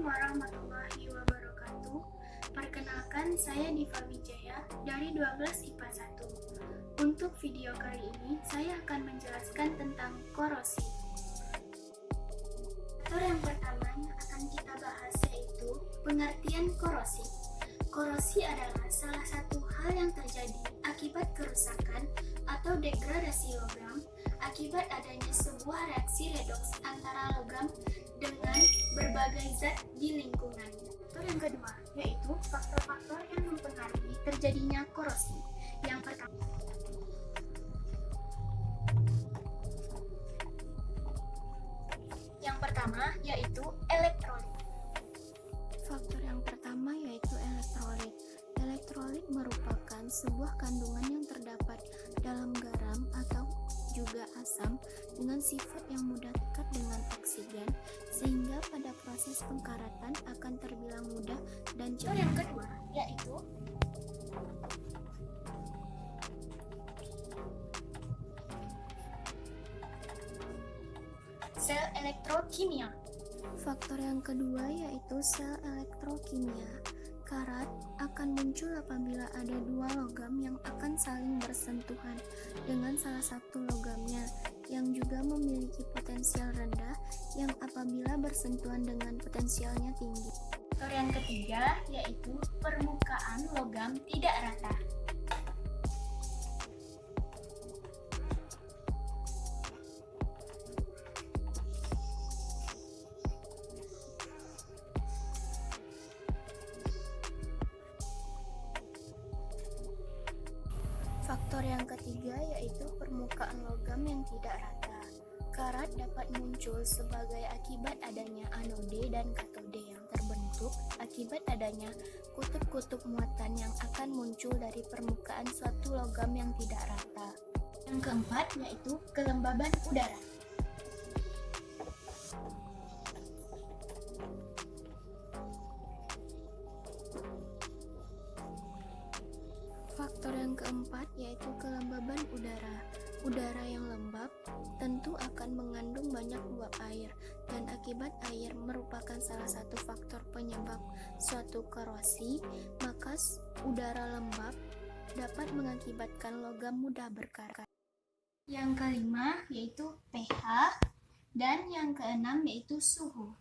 warahmatullahi wabarakatuh. Perkenalkan, saya Diva Wijaya dari 12 IPA 1. Untuk video kali ini, saya akan menjelaskan tentang korosi. Faktor yang pertama yang akan kita bahas yaitu pengertian korosi. Korosi adalah salah satu hal yang terjadi akibat kerusakan atau degradasi logam akibat adanya sebuah reaksi redoks antara logam dengan berbagai zat di lingkungan. Faktor yang kedua yaitu faktor-faktor yang mempengaruhi terjadinya korosi. Yang pertama yaitu elektrolit. Faktor yang pertama yaitu elektrolit. Elektrolit merupakan sebuah kandungan yang terdapat dalam garam atau juga asam dengan sifat yang mudah dekat dengan oksigen sehingga pada proses pengkaratan akan terbilang mudah dan Faktor cepat. yang kedua yaitu sel elektrokimia. Faktor yang kedua yaitu sel elektrokimia. Karat akan muncul apabila ada dua logam yang akan saling bersentuhan dengan salah satu logamnya yang juga memiliki potensial rendah yang apabila bersentuhan dengan potensialnya tinggi. Faktor yang ketiga yaitu permukaan logam tidak rata. Faktor yang ketiga yaitu permukaan logam yang tidak rata. Karat dapat muncul sebagai akibat adanya anode dan katode yang terbentuk akibat adanya kutub-kutub muatan yang akan muncul dari permukaan suatu logam yang tidak rata. Yang keempat yaitu kelembaban udara. Faktor yang keempat yaitu kelembaban udara. Udara yang lembab tentu akan mengandung banyak uap air dan akibat air merupakan salah satu faktor penyebab suatu korosi, maka udara lembab dapat mengakibatkan logam mudah berkarat. Yang kelima yaitu pH dan yang keenam yaitu suhu.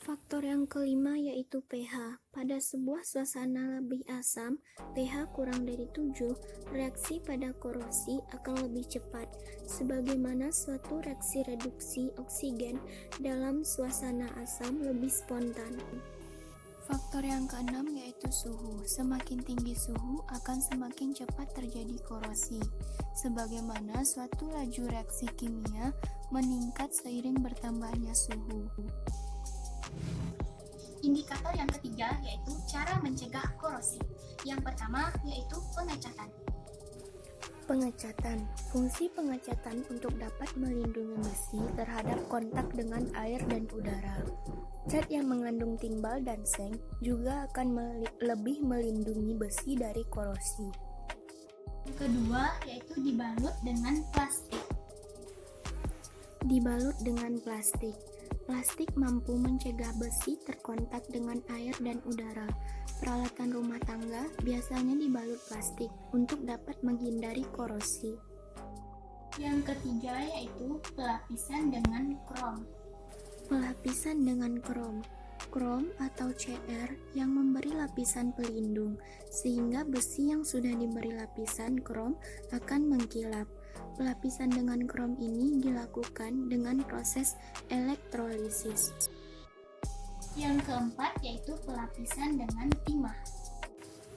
Faktor yang kelima yaitu pH. Pada sebuah suasana lebih asam, pH kurang dari 7, reaksi pada korosi akan lebih cepat, sebagaimana suatu reaksi reduksi oksigen dalam suasana asam lebih spontan. Faktor yang keenam yaitu suhu. Semakin tinggi suhu akan semakin cepat terjadi korosi, sebagaimana suatu laju reaksi kimia meningkat seiring bertambahnya suhu. Indikator yang ketiga yaitu cara mencegah korosi. Yang pertama yaitu pengecatan. Pengecatan. Fungsi pengecatan untuk dapat melindungi besi terhadap kontak dengan air dan udara. Cat yang mengandung timbal dan seng juga akan lebih melindungi besi dari korosi. Yang kedua yaitu dibalut dengan plastik. Dibalut dengan plastik. Plastik mampu mencegah besi terkontak dengan air dan udara. Peralatan rumah tangga biasanya dibalut plastik untuk dapat menghindari korosi. Yang ketiga yaitu pelapisan dengan krom. Pelapisan dengan krom. Krom atau Cr yang memberi lapisan pelindung, sehingga besi yang sudah diberi lapisan krom akan mengkilap. Pelapisan dengan krom ini dilakukan dengan proses elektrolisis. Yang keempat yaitu pelapisan dengan timah.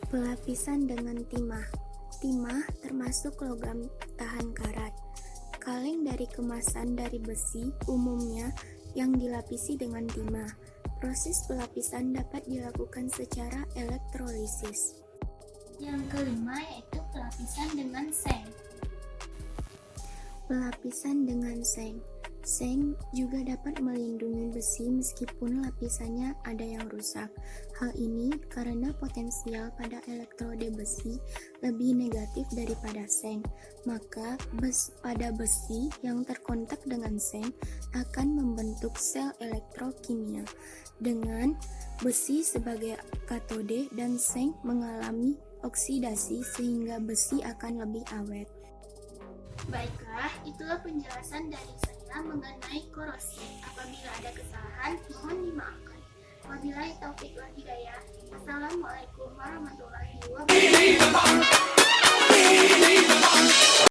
Pelapisan dengan timah. Timah termasuk logam tahan karat. Kaleng dari kemasan dari besi umumnya yang dilapisi dengan timah. Proses pelapisan dapat dilakukan secara elektrolisis. Yang kelima yaitu pelapisan dengan seng. Pelapisan dengan seng. Seng juga dapat melindungi besi meskipun lapisannya ada yang rusak. Hal ini karena potensial pada elektrode besi lebih negatif daripada seng. Maka pada besi yang terkontak dengan seng akan membentuk sel elektrokimia dengan besi sebagai katode dan seng mengalami oksidasi sehingga besi akan lebih awet. Baiklah, itulah penjelasan dari saya mengenai korosi. Apabila ada kesalahan, mohon dimaafkan. Wabillahi taufiq wal hidayah. Assalamualaikum warahmatullahi wabarakatuh.